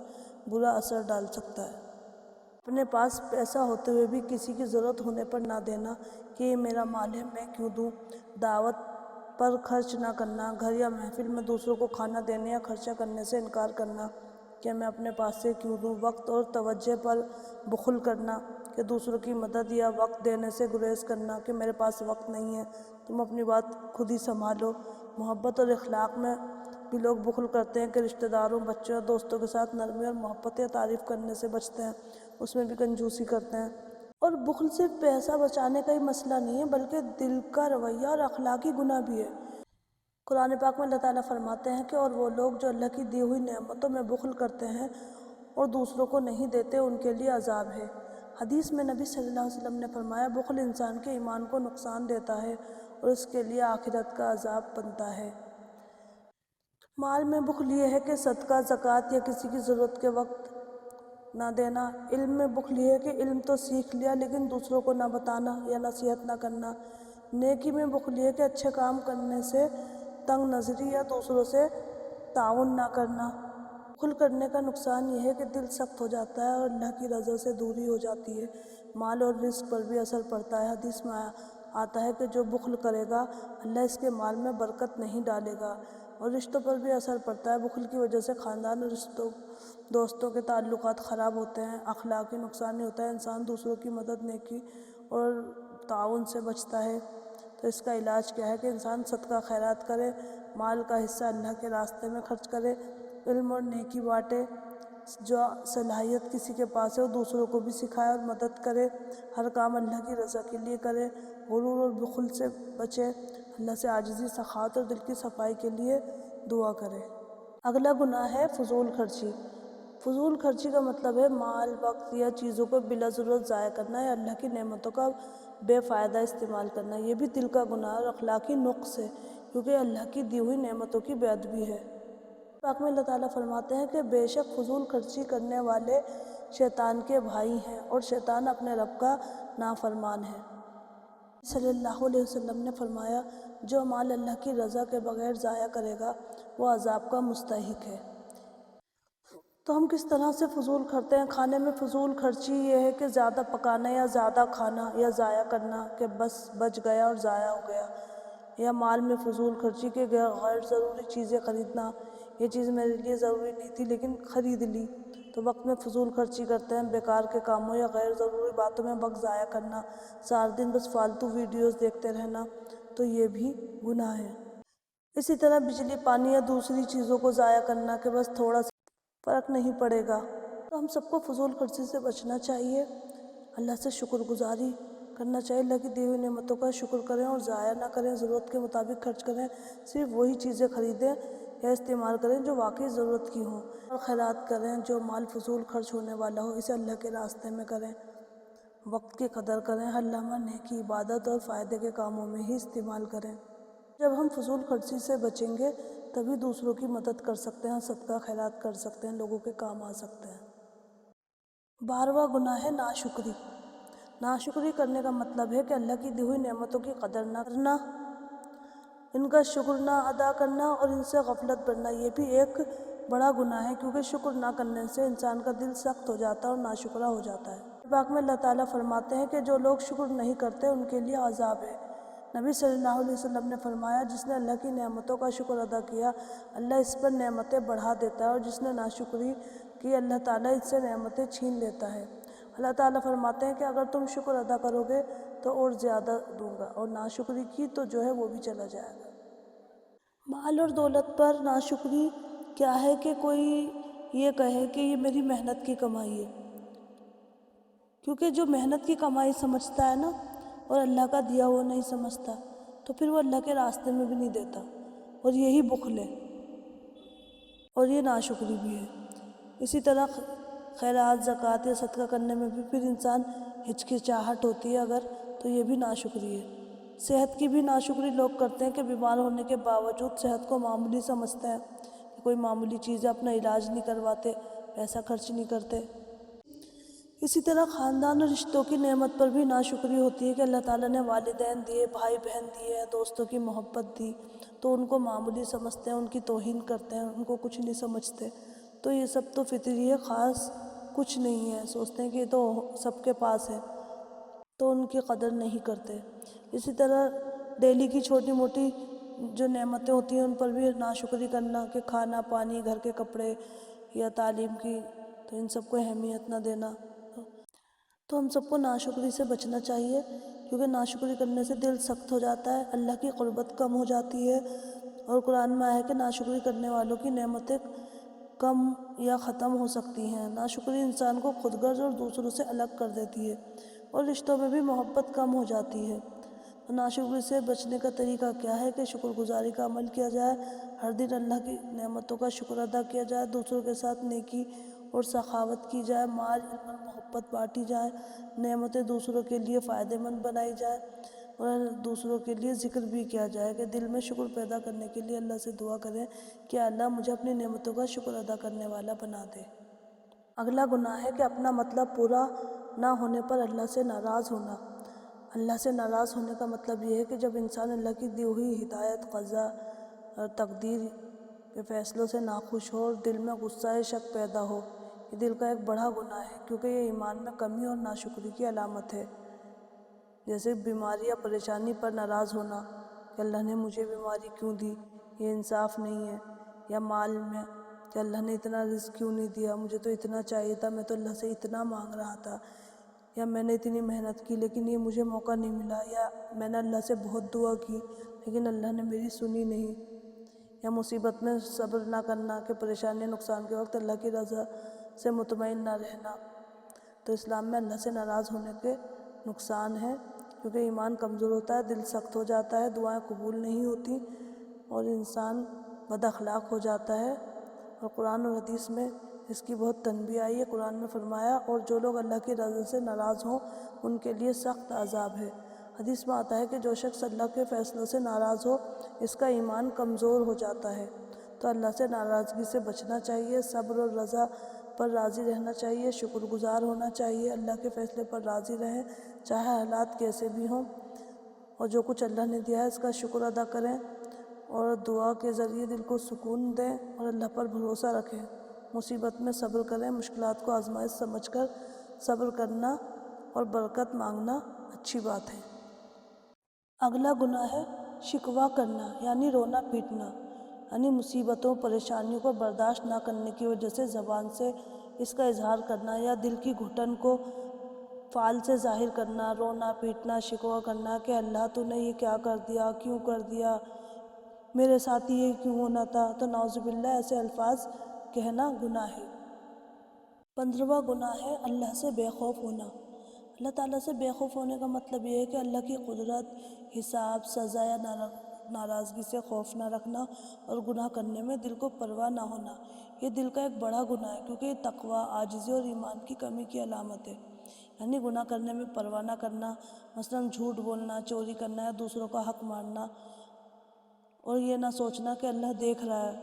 A: برا اثر ڈال سکتا ہے۔ اپنے پاس پیسہ ہوتے ہوئے بھی کسی کی ضرورت ہونے پر نہ دینا کہ یہ میرا مال ہے میں کیوں دوں، دعوت پر خرچ نہ کرنا، گھر یا محفل میں دوسروں کو کھانا دینے یا خرچہ کرنے سے انکار کرنا کہ میں اپنے پاس سے کیوں دوں، وقت اور توجہ پر بخل کرنا کہ دوسروں کی مدد یا وقت دینے سے گریز کرنا کہ میرے پاس وقت نہیں ہے، تم اپنی بات خود ہی سنبھالو۔ محبت اور اخلاق میں بھی لوگ بخل کرتے ہیں کہ رشتہ داروں، بچوں اور دوستوں کے ساتھ نرمی اور محبت یا تعریف کرنے سے بچتے ہیں، اس میں بھی کنجوسی کرتے ہیں۔ اور بخل صرف پیسہ بچانے کا ہی مسئلہ نہیں ہے، بلکہ دل کا رویہ اور اخلاقی گناہ بھی ہے۔ قرآن پاک میں اللہ تعالیٰ فرماتے ہیں کہ اور وہ لوگ جو اللہ کی دی ہوئی نعمتوں میں بخل کرتے ہیں اور دوسروں کو نہیں دیتے، ان کے لیے عذاب ہے۔ حدیث میں نبی صلی اللہ علیہ وسلم نے فرمایا، بخل انسان کے ایمان کو نقصان دیتا ہے اور اس کے لیے آخرت کا عذاب بنتا ہے۔ مال میں بخل یہ ہے کہ صدقہ، زکوٰۃ یا کسی کی ضرورت کے وقت نہ دینا۔ علم میں بخل یہ ہے کہ علم تو سیکھ لیا لیکن دوسروں کو نہ بتانا یا نصیحت نہ کرنا۔ نیکی میں بخل یہ ہے کہ اچھے کام کرنے سے تنگ نظری یا دوسروں سے تعاون نہ کرنا۔ بخل کرنے کا نقصان یہ ہے کہ دل سخت ہو جاتا ہے اور اللہ کی رضا سے دوری ہو جاتی ہے، مال اور رزق پر بھی اثر پڑتا ہے۔ حدیث میں آتا ہے کہ جو بخل کرے گا اللہ اس کے مال میں برکت نہیں ڈالے گا، اور رشتوں پر بھی اثر پڑتا ہے۔ بخل کی وجہ سے خاندان اور دوستوں کے تعلقات خراب ہوتے ہیں، اخلاقی نقصان نہیں ہوتا ہے، انسان دوسروں کی مدد، نیکی اور تعاون سے بچتا ہے۔ تو اس کا علاج کیا ہے کہ انسان صدقہ خیرات کرے، مال کا حصہ اللہ کے راستے میں خرچ کرے، علم اور نیکی بانٹے، جو صلاحیت کسی کے پاس ہے وہ دوسروں کو بھی سکھائے اور مدد کرے، ہر کام اللہ کی رضا کے لیے کرے، غرور اور بخل سے بچے، اللہ سے عاجزی، سخاوت اور دل کی صفائی کے لیے دعا کرے۔ اگلا گناہ ہے فضول خرچی۔ فضول خرچی کا مطلب ہے مال، وقت یا چیزوں کو بلا ضرورت ضائع کرنا یا اللہ کی نعمتوں کا بے فائدہ استعمال کرنا۔ یہ بھی دل کا گناہ اور اخلاقی نقص ہے، کیونکہ اللہ کی دی ہوئی نعمتوں کی بے ادبی ہے۔ پاک میں اللہ تعالیٰ فرماتے ہیں کہ بے شک فضول خرچی کرنے والے شیطان کے بھائی ہیں اور شیطان اپنے رب کا نافرمان ہے۔ صلی اللہ علیہ وسلم نے فرمایا، جو مال اللہ کی رضا کے بغیر ضائع کرے گا وہ عذاب کا مستحق ہے۔ تو ہم کس طرح سے فضول کرتے ہیں؟ کھانے میں فضول خرچی یہ ہے کہ زیادہ پکانا یا زیادہ کھانا یا ضائع کرنا کہ بس بچ گیا اور ضائع ہو گیا، یا مال میں فضول خرچی کے غیر ضروری چیزیں خریدنا، یہ چیز میرے لیے ضروری نہیں تھی لیکن خرید لی، تو وقت میں فضول خرچی کرتے ہیں، بیکار کے کاموں یا غیر ضروری باتوں میں وقت ضائع کرنا، سارے دن بس فالتو ویڈیوز دیکھتے رہنا، تو یہ بھی گناہ ہے۔ اسی طرح بجلی، پانی یا دوسری چیزوں کو ضائع کرنا کہ بس تھوڑا سا فرق نہیں پڑے گا۔ تو ہم سب کو فضول خرچی سے بچنا چاہیے، اللہ سے شکر گزاری کرنا چاہیے، اللہ کی دی ہوئی نعمتوں کا شکر کریں اور ضائع نہ کریں، ضرورت کے مطابق خرچ کریں، صرف وہی چیزیں خریدیں یا استعمال کریں جو واقعی ضرورت کی ہوں، اور خیرات کریں، جو مال فضول خرچ ہونے والا ہو اسے اللہ کے راستے میں کریں، وقت کی قدر کریں، ہر لمحہ نیکی، عبادت اور فائدے کے کاموں میں ہی استعمال کریں۔ جب ہم فضول خرچی سے بچیں گے تبھی دوسروں کی مدد کر سکتے ہیں، صدقہ خیرات کر سکتے ہیں، لوگوں کے کام آ سکتے ہیں۔ 12واں گناہ ہے ناشکری۔ ناشکری کرنے کا مطلب ہے کہ اللہ کی دی ہوئی نعمتوں کی قدر نہ کرنا، ان کا شکر نہ ادا کرنا اور ان سے غفلت برتنا۔ یہ بھی ایک بڑا گناہ ہے، کیونکہ شکر نہ کرنے سے انسان کا دل سخت ہو جاتا ہے اور ناشکرا ہو جاتا ہے۔ پاک میں اللہ تعالیٰ فرماتے ہیں کہ جو لوگ شکر نہیں کرتے ان کے لیے عذاب ہے۔ نبی صلی اللہ علیہ وسلم نے فرمایا، جس نے اللہ کی نعمتوں کا شکر ادا کیا اللہ اس پر نعمتیں بڑھا دیتا ہے، اور جس نے ناشکری کی اللہ تعالیٰ اس سے نعمتیں چھین لیتا ہے۔ اللہ تعالیٰ فرماتے ہیں کہ اگر تم شکر ادا کرو گے تو اور زیادہ دوں گا، اور ناشکری کی تو جو ہے وہ بھی چلا جائے گا۔ مال اور دولت پر ناشکری کیا ہے کہ کوئی یہ کہے کہ یہ میری محنت کی کمائی ہے، کیونکہ جو محنت کی کمائی سمجھتا ہے نا اور اللہ کا دیا ہوا نہیں سمجھتا تو پھر وہ اللہ کے راستے میں بھی نہیں دیتا، اور یہی بخل ہے اور یہ ناشکری بھی ہے۔ اسی طرح خیرات، زکوٰۃ یا صدقہ کرنے میں بھی پھر انسان ہچکچاہٹ ہوتی ہے اگر، تو یہ بھی ناشکری ہے۔ صحت کی بھی ناشکری لوگ کرتے ہیں کہ بیمار ہونے کے باوجود صحت کو معمولی سمجھتے ہیں، کہ کوئی معمولی چیز ہے، اپنا علاج نہیں کرواتے، پیسہ خرچ نہیں کرتے۔ اسی طرح خاندان اور رشتوں کی نعمت پر بھی ناشکری ہوتی ہے کہ اللہ تعالیٰ نے والدین دیے، بھائی بہن دیے، دوستوں کی محبت دی، تو ان کو معمولی سمجھتے ہیں، ان کی توہین کرتے ہیں، ان کو کچھ نہیں سمجھتے. تو یہ سب تو فطری ہے، خاص کچھ نہیں ہے. سوچتے ہیں کہ یہ تو سب کے پاس ہے، تو ان کی قدر نہیں کرتے. اسی طرح ڈیلی کی چھوٹی موٹی جو نعمتیں ہوتی ہیں ان پر بھی ناشکری کرنا، کہ کھانا، پانی، گھر کے کپڑے یا تعلیم کی، تو ان سب کو اہمیت نہ دینا. تو ہم سب کو ناشکری سے بچنا چاہیے، کیونکہ ناشکری کرنے سے دل سخت ہو جاتا ہے، اللہ کی قربت کم ہو جاتی ہے. اور قرآن میں آیا ہے کہ ناشکری کرنے والوں کی نعمتیں کم یا ختم ہو سکتی ہیں. ناشکری انسان کو خود غرض اور دوسروں سے الگ کر دیتی ہے، اور رشتوں میں بھی محبت کم ہو جاتی ہے. تو ناشکری سے بچنے کا طریقہ کیا ہے کہ شکر گزاری کا عمل کیا جائے، ہر دن اللہ کی نعمتوں کا شکر ادا کیا جائے، دوسروں کے ساتھ نیکی اور سخاوت کی جائے، مال، علم اور محبت بانٹی جائے، نعمتیں دوسروں کے لیے فائدہ مند بنائی جائے، اور دوسروں کے لیے ذکر بھی کیا جائے کہ دل میں شکر پیدا کرنے کے لیے اللہ سے دعا کریں کہ اللہ مجھے اپنی نعمتوں کا شکر ادا کرنے والا بنا دے. اگلا گناہ ہے کہ اپنا مطلب پورا نہ ہونے پر اللہ سے ناراض ہونا. اللہ سے ناراض ہونے کا مطلب یہ ہے کہ جب انسان اللہ کی دی ہوئی ہدایت، قضا اور تقدیر کے فیصلوں سے ناخوش ہو اور دل میں غصہ شک پیدا ہو. یہ دل کا ایک بڑا گناہ ہے، کیونکہ یہ ایمان میں کمی اور ناشکری کی علامت ہے. جیسے بیماری یا پریشانی پر ناراض ہونا کہ اللہ نے مجھے بیماری کیوں دی، یہ انصاف نہیں ہے. یا مال میں کہ اللہ نے اتنا رزق کیوں نہیں دیا، مجھے تو اتنا چاہیے تھا، میں تو اللہ سے اتنا مانگ رہا تھا. یا میں نے اتنی محنت کی لیکن یہ مجھے موقع نہیں ملا. یا میں نے اللہ سے بہت دعا کی لیکن اللہ نے میری سنی نہیں. یا مصیبت میں صبر نہ کرنا کہ پریشانی نقصان کے وقت اللہ کی رضا سے مطمئن نہ رہنا. تو اسلام میں اللہ سے ناراض ہونے کے نقصان ہیں، کیونکہ ایمان کمزور ہوتا ہے، دل سخت ہو جاتا ہے، دعائیں قبول نہیں ہوتی اور انسان بد اخلاق ہو جاتا ہے. اور قرآن اور حدیث میں اس کی بہت تنبیہ آئی ہے. قرآن میں فرمایا، اور جو لوگ اللہ کی رضا سے ناراض ہوں ان کے لیے سخت عذاب ہے. حدیث میں آتا ہے کہ جو شخص اللہ کے فیصلوں سے ناراض ہو اس کا ایمان کمزور ہو جاتا ہے. تو اللہ سے ناراضگی سے بچنا چاہیے، صبر اور رضا پر راضی رہنا چاہیے، شکر گزار ہونا چاہیے، اللہ کے فیصلے پر راضی رہیں چاہے حالات کیسے بھی ہوں، اور جو کچھ اللہ نے دیا ہے اس کا شکر ادا کریں، اور دعا کے ذریعے دل کو سکون دیں اور اللہ پر بھروسہ رکھیں. مصیبت میں صبر کریں، مشکلات کو آزمائش سمجھ کر صبر کرنا اور برکت مانگنا اچھی بات ہے. اگلا گناہ ہے شکوہ کرنا، یعنی رونا پیٹنا. یعنی مصیبتوں، پریشانیوں کو برداشت نہ کرنے کی وجہ سے زبان سے اس کا اظہار کرنا یا دل کی گھٹن کو فعل سے ظاہر کرنا، رونا پیٹنا، شکوہ کرنا کہ اللہ تو نے یہ کیا کر دیا، کیوں کر دیا، میرے ساتھ یہ کیوں ہونا تھا. تو نعوذ باللہ ایسے الفاظ کہنا گناہ ہے. 15واں گناہ ہے اللہ سے بے خوف ہونا. اللہ تعالیٰ سے بے خوف ہونے کا مطلب یہ ہے کہ اللہ کی قدرت، حساب، سزا یا ناراضگی سے خوف نہ رکھنا اور گناہ کرنے میں دل کو پرواہ نہ ہونا. یہ دل کا ایک بڑا گناہ ہے، کیونکہ یہ تقویٰ، عاجزی اور ایمان کی کمی کی علامت ہے. یعنی گناہ کرنے میں پرواہ نہ کرنا، مثلاً جھوٹ بولنا، چوری کرنا یا دوسروں کا حق مارنا، اور یہ نہ سوچنا کہ اللہ دیکھ رہا ہے.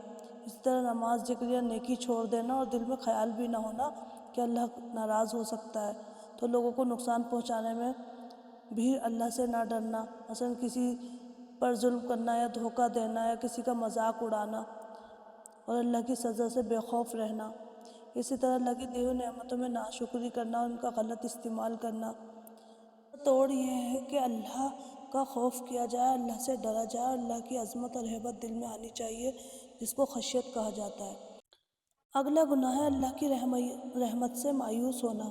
A: اس طرح نماز، ذکر یا نیکی چھوڑ دینا اور دل میں خیال بھی نہ ہونا کہ اللہ ناراض ہو سکتا ہے. تو لوگوں کو نقصان پہنچانے میں بھی اللہ سے نہ ڈرنا، مثلاً کسی پر ظلم کرنا یا دھوکہ دینا یا کسی کا مذاق اڑانا، اور اللہ کی سزا سے بے خوف رہنا. اسی طرح اللہ کی دی ہوئی نعمتوں میں ناشکری کرنا اور ان کا غلط استعمال کرنا. توڑ یہ ہے کہ اللہ کا خوف کیا جائے، اللہ سے ڈرا جائے، اور اللہ کی عظمت اور ہیبت دل میں آنی چاہیے، جس کو خشیت کہا جاتا ہے. اگلا گناہ ہے اللہ کی رحمت سے مایوس ہونا.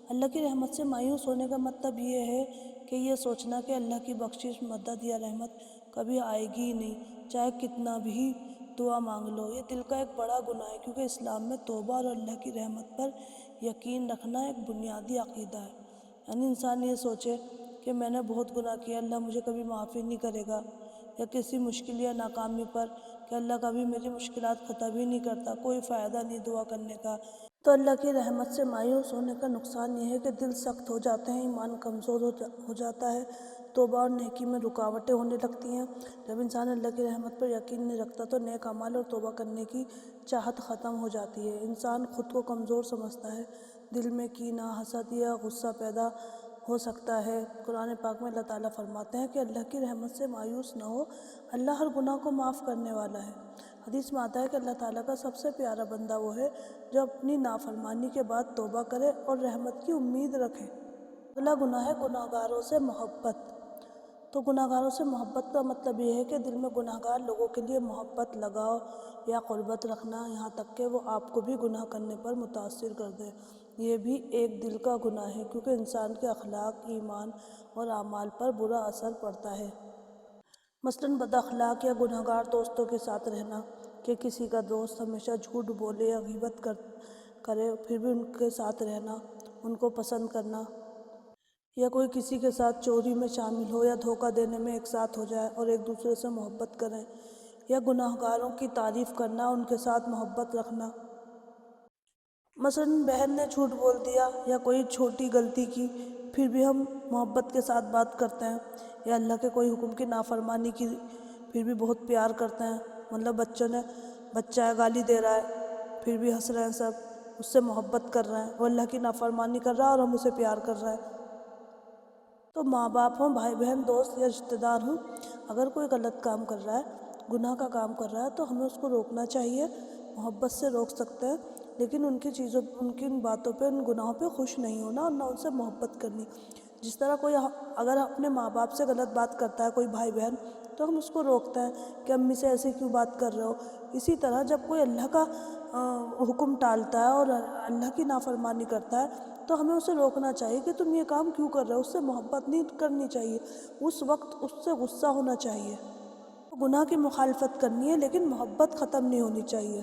A: اللہ کی رحمت سے مایوس ہونے کا مطلب یہ ہے کہ یہ سوچنا کہ اللہ کی بخشش، مدد یا رحمت کبھی آئے گی ہی نہیں، چاہے کتنا بھی دعا مانگ لو. یہ دل کا ایک بڑا گناہ ہے، کیونکہ اسلام میں توبہ اور اللہ کی رحمت پر یقین رکھنا ایک بنیادی عقیدہ ہے. یعنی انسان یہ سوچے کہ میں نے بہت گناہ کیا، اللہ مجھے کبھی معافی نہیں کرے گا، یا کسی مشکل یا ناکامی پر کہ اللہ کبھی میری مشکلات ختم ہی نہیں کرتا، کوئی فائدہ نہیں دعا کرنے کا. تو اللہ کی رحمت سے مایوس ہونے کا نقصان یہ ہے کہ دل سخت ہو جاتے ہیں، ایمان کمزور ہو جاتا ہے، توبہ اور نیکی میں رکاوٹیں ہونے لگتی ہیں. جب انسان اللہ کی رحمت پر یقین نہیں رکھتا تو نیک اعمال اور توبہ کرنے کی چاہت ختم ہو جاتی ہے. انسان خود کو کمزور سمجھتا ہے، دل میں کینہ، حسد یا غصہ پیدا ہو سکتا ہے۔ قرآن پاک میں اللہ تعالیٰ فرماتے ہیں کہ اللہ کی رحمت سے مایوس نہ ہو، اللہ ہر گناہ کو معاف کرنے والا ہے۔ حدیث میں آتا ہے کہ اللہ تعالیٰ کا سب سے پیارا بندہ وہ ہے جو اپنی نافرمانی کے بعد توبہ کرے اور رحمت کی امید رکھے۔ اگلا گناہ ہے گناہ گاروں سے محبت۔ تو گناہ گاروں سے محبت کا مطلب یہ ہے کہ دل میں گناہ گار لوگوں کے لیے محبت، لگاؤ یا قربت رکھنا، یہاں تک کہ وہ آپ کو بھی گناہ کرنے پر متاثر کر دے۔ یہ بھی ایک دل کا گناہ ہے کیونکہ انسان کے اخلاق، ایمان اور اعمال پر برا اثر پڑتا ہے۔ مثلاً بد اخلاق یا گناہ گار دوستوں کے ساتھ رہنا، کہ کسی کا دوست ہمیشہ جھوٹ بولے یا غیبت کرے پھر بھی ان کے ساتھ رہنا، ان کو پسند کرنا، یا کوئی کسی کے ساتھ چوری میں شامل ہو یا دھوکہ دینے میں ایک ساتھ ہو جائے اور ایک دوسرے سے محبت کریں، یا گناہ گاروں کی تعریف کرنا، ان کے ساتھ محبت رکھنا۔ مثلاً بہن نے جھوٹ بول دیا یا کوئی چھوٹی غلطی کی پھر بھی ہم محبت کے ساتھ بات کرتے ہیں، یا اللہ کے کوئی حکم کی نافرمانی کی پھر بھی بہت پیار کرتے ہیں، مطلب بچہ ہے گالی دے رہا ہے پھر بھی ہنس رہے ہیں، سب اس سے محبت کر رہے ہیں، وہ اللہ کی نافرمانی کر رہا ہے اور ہم اسے پیار کر رہے ہیں۔ تو ماں باپ ہوں، بھائی بہن، دوست یا رشتہ دار ہوں، اگر کوئی غلط کام کر رہا ہے، گناہ کا کام کر رہا ہے تو ہمیں اس کو روکنا چاہیے، محبت سے روک سکتے ہیں، لیکن ان کی ان باتوں پہ، ان گناہوں پہ خوش نہیں ہونا اور نہ ان سے محبت کرنی۔ جس طرح کوئی اگر اپنے ماں باپ سے غلط بات کرتا ہے کوئی بھائی بہن، تو ہم اس کو روکتے ہیں کہ امی سے ایسے کیوں بات کر رہے ہو۔ اسی طرح جب کوئی اللہ کا حکم ٹالتا ہے اور اللہ کی نافرمانی کرتا ہے تو ہمیں اسے روکنا چاہیے کہ تم یہ کام کیوں کر رہے ہو، اس سے محبت نہیں کرنی چاہیے، اس وقت اس سے غصہ ہونا چاہیے۔ گناہ کی مخالفت کرنی ہے لیکن محبت ختم نہیں ہونی چاہیے۔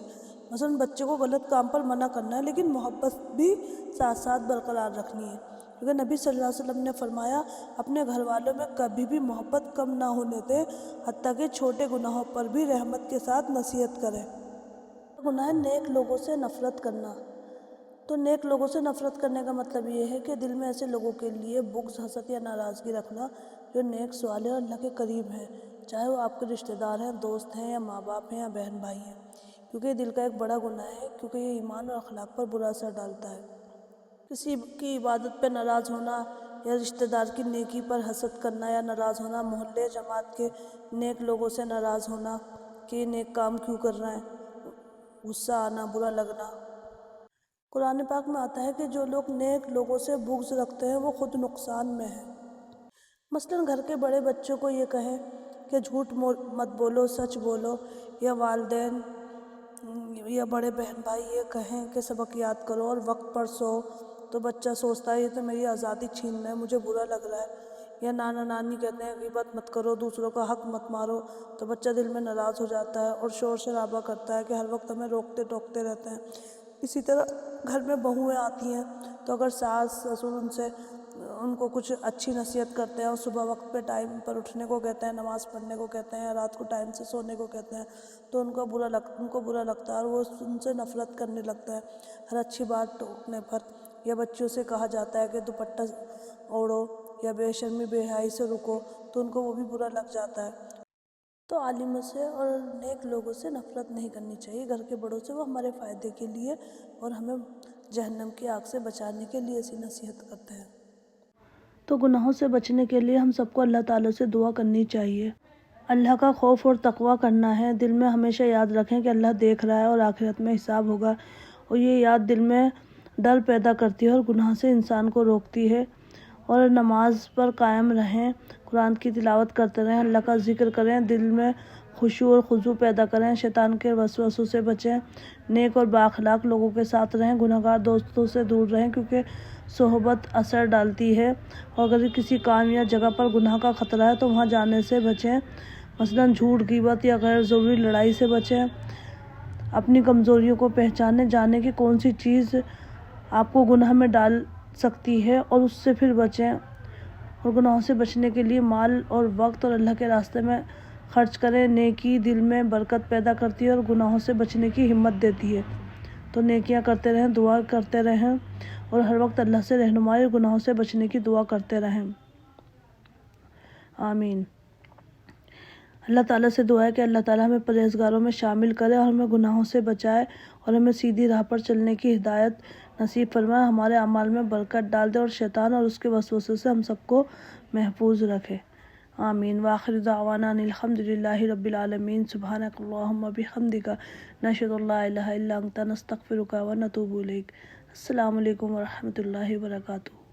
A: مثلاً بچے کو غلط کام پر منع کرنا ہے لیکن محبت بھی ساتھ ساتھ برقرار رکھنی ہے، کیونکہ نبی صلی اللہ علیہ وسلم نے فرمایا اپنے گھر والوں میں کبھی بھی محبت کم نہ ہونے دے، حتیٰ کہ چھوٹے گناہوں پر بھی رحمت کے ساتھ نصیحت کریں۔ گناہ ہے نیک لوگوں سے نفرت کرنا۔ تو نیک لوگوں سے نفرت کرنے کا مطلب یہ ہے کہ دل میں ایسے لوگوں کے لیے بغض، حسد یا ناراضگی رکھنا جو نیک، صالح اور اللہ کے قریب ہیں، چاہے وہ آپ کے رشتہ دار ہیں، دوست ہیں، یا ماں باپ ہیں، یا بہن بھائی ہیں، کیونکہ یہ دل کا ایک بڑا گناہ ہے، کیونکہ یہ ایمان اور اخلاق پر برا اثر ڈالتا ہے۔ کسی کی عبادت پہ ناراض ہونا یا رشتہ دار کی نیکی پر حسد کرنا یا ناراض ہونا، محلے جماعت کے نیک لوگوں سے ناراض ہونا کہ یہ نیک کام کیوں کر رہے ہیں، غصہ آنا، برا لگنا۔ قرآن پاک میں آتا ہے کہ جو لوگ نیک لوگوں سے بغض رکھتے ہیں وہ خود نقصان میں ہیں۔ مثلاً گھر کے بڑے بچوں کو یہ کہیں کہ جھوٹ مت بولو، سچ بولو، یا والدین یا بڑے بہن بھائی یہ کہیں کہ سبق یاد کرو اور وقت پر سو، تو بچہ سوچتا ہے یہ تو میری آزادی چھین رہے ہیں، مجھے برا لگ رہا ہے۔ یا نانا نانی کہتے ہیں غیبت مت کرو، دوسروں کا حق مت مارو، تو بچہ دل میں ناراض ہو جاتا ہے اور شور شرابہ کرتا ہے کہ ہر وقت ہمیں روکتے ٹوکتے رہتے ہیں۔ اسی طرح گھر میں بہویں آتی ہیں تو اگر ساس سسر ان کو کچھ اچھی نصیحت کرتے ہیں اور صبح وقت پہ ٹائم پر اٹھنے کو کہتے ہیں، نماز پڑھنے کو کہتے ہیں، رات کو ٹائم سے سونے کو کہتے ہیں، تو ان کو برا لگتا ہے اور وہ ان سے نفرت کرنے لگتا ہے ہر اچھی بات ٹوکنے پر۔ یا بچوں سے کہا جاتا ہے کہ دوپٹہ اوڑھو یا بے شرمی بے حیائی سے رکو، تو ان کو وہ بھی برا لگ جاتا ہے۔ تو عالموں سے اور نیک لوگوں سے نفرت نہیں کرنی چاہیے، گھر کے بڑوں سے، وہ ہمارے فائدے کے لیے اور ہمیں جہنم کی آگ سے بچانے کے لیے ایسی نصیحت کرتے ہیں۔ تو گناہوں سے بچنے کے لیے ہم سب کو اللہ تعالیٰ سے دعا کرنی چاہیے، اللہ کا خوف اور تقویٰ کرنا ہے۔ دل میں ہمیشہ یاد رکھیں کہ اللہ دیکھ رہا ہے اور آخرت میں حساب ہوگا، اور یہ یاد دل میں ڈر پیدا کرتی ہے اور گناہ سے انسان کو روکتی ہے۔ اور نماز پر قائم رہیں، قرآن کی تلاوت کرتے رہیں، اللہ کا ذکر کریں، دل میں خشوع اور خضوع پیدا کریں، شیطان کے وسوسوں سے بچیں، نیک اور بااخلاق لوگوں کے ساتھ رہیں، گناہ گار دوستوں سے دور رہیں کیونکہ صحبت اثر ڈالتی ہے، اور اگر کسی کام یا جگہ پر گناہ کا خطرہ ہے تو وہاں جانے سے بچیں، مثلاً جھوٹ، غیبت یا غیر ضروری لڑائی سے بچیں۔ اپنی کمزوریوں کو پہچانیں، جانیں کہ کون سی چیز آپ کو گناہ میں ڈال سکتی ہے اور اس سے پھر بچیں، اور گناہوں سے بچنے کے لیے مال اور وقت اور اللہ کے راستے میں خرچ کریں۔ نیکی دل میں برکت پیدا کرتی ہے اور گناہوں سے بچنے کی ہمت دیتی ہے۔ تو نیکیاں کرتے رہیں، دعا کرتے رہیں، اور ہر وقت اللہ سے رہنمائی اور گناہوں سے بچنے کی دعا کرتے رہیں۔ آمین۔ اللہ تعالیٰ سے دعا ہے کہ اللہ تعالیٰ ہمیں پرہیزگاروں میں شامل کرے اور ہمیں گناہوں سے بچائے اور ہمیں سیدھی راہ پر چلنے کی ہدایت نصیب فرمائے، ہمارے اعمال میں برکت ڈال دے اور شیطان اور اس کے وسوسے سے ہم سب کو محفوظ رکھے، آمین۔ وآخر دعوانا ان الحمد للہ رب العالمین۔ سبحانک اللہم بحمدک، نشہد ان لا الہ الا انت، نستغفرک ونتوب الیک۔ السلام علیکم ورحمۃ اللہ وبرکاتہ۔